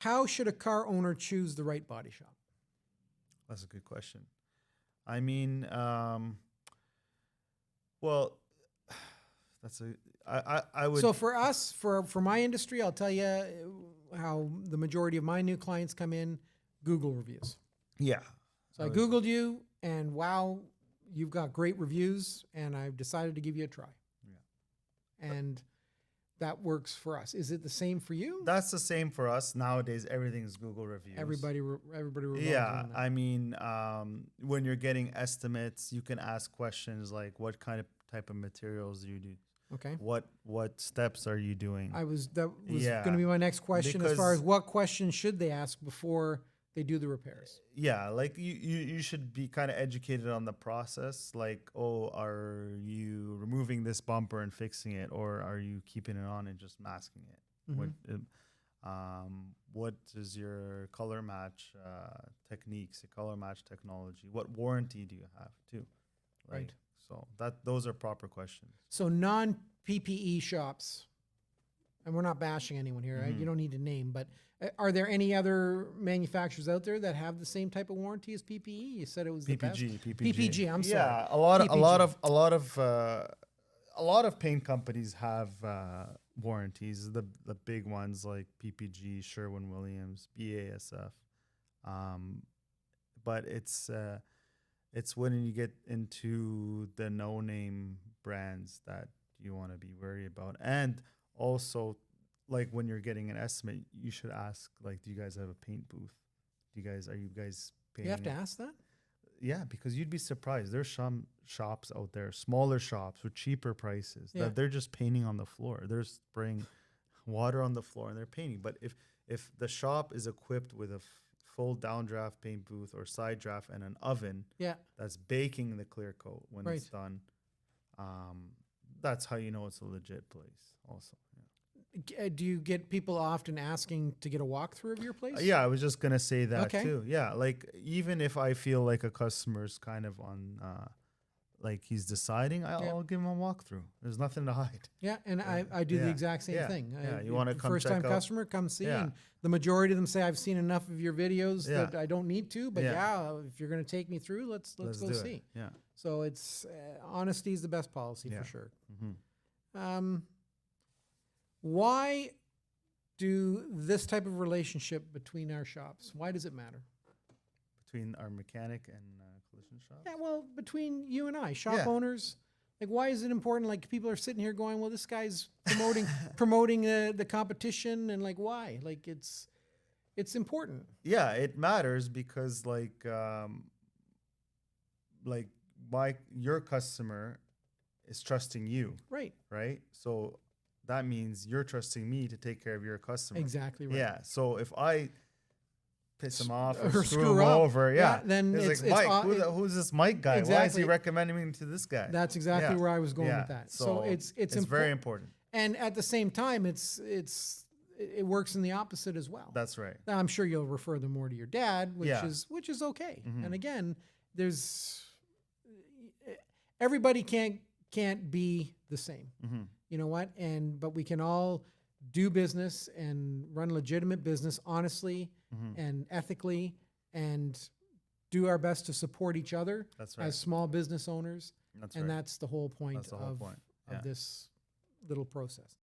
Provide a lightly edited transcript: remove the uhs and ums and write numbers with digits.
How should a car owner choose the right body shop? That's a good question. I mean, well, that's a I would. So for us, for my industry, I'll tell you how the majority of my new clients come in, Google reviews. Yeah. So I Googled you, and wow, you've got great reviews, and I've decided to give you a try. Yeah. And that works for us. Is it the same for you? That's the same for us nowadays. Everything's Google reviews. Everybody revolves Yeah, around that. I mean, when you're getting estimates, you can ask questions like, "What kind of type of materials do you do? Okay. What steps are you doing?" That was Yeah. going to be my next question, as far as Because- what questions should they ask before they do the repairs. Yeah, like you should be kind of educated on the process. Like, oh, are you removing this bumper and fixing it, or are you keeping it on and just masking it? Mhm. What is your color match techniques, your color match technology? What warranty do you have too? Like, Right. So those are proper questions. So non-PPE shops, and we're not bashing anyone here, right? You don't need to name, but are there any other manufacturers out there that have the same type of warranty as PPE? You said it was the best. PPG. I'm sorry. Yeah, a lot of paint companies have warranties. The big ones like PPG, Sherwin-Williams, BASF. But it's when you get into the no-name brands that you want to be worried about. And also, like when you're getting an estimate, you should ask, like, do you guys have a paint booth? Are you guys painting? You have to ask that? Yeah, because you'd be surprised. There's some shops out there, smaller shops with cheaper prices, Yeah. that they're just painting on the floor. They're spraying water on the floor and they're painting. But if the shop is equipped with a full downdraft paint booth or side draft and an oven, Yeah. that's baking the clear coat when Right. it's done, that's how you know it's a legit place. Also, Do you get people often asking to get a walkthrough of your place? yeah, I was just gonna say that Okay. too. Yeah, like even if I feel like a customer's kind of on, like he's deciding, I'll give him a walkthrough. There's nothing to hide. Yeah, and I do the Yeah. exact same Yeah. thing. Yeah, you wanna come first time check out- customer, come see. Yeah. And the majority of them say, I've seen enough of your videos Yeah. that I don't need to. But Yeah. yeah, if you're going to take me through, let's go do see. it. Yeah. So it's honesty is the best policy Yeah. for sure. hmm Why do this type of relationship between our shops? Why does it matter? Between our mechanic and collision shop. Yeah, well, between you and I, shop Yeah. owners, like, why is it important? Like, people are sitting here going, well, this guy's promoting the competition, and like, why? Like, it's important. Yeah, it matters because your customer is trusting you, Right. right? So that means you're trusting me to take care of your customer. Exactly right. Yeah. So if I piss him off or Or screw screw him up, over, yeah, then it's like, Mike, who's this Mike guy? Why is Exactly. he recommending me to this guy? That's exactly Yeah. where I was going Yeah. with that. So it's very important. And at the same time, it works in the opposite as well. That's right. Now, I'm sure you'll refer them more to your dad, which Yeah. is okay. Mhm. And again, everybody can't be the same. hmm You know what? But we can all do business and run legitimate business honestly hmm and ethically, and do our best to support each other That's right. as small business owners. That's And right. that's the whole point That's the whole point. Yeah. of this little process.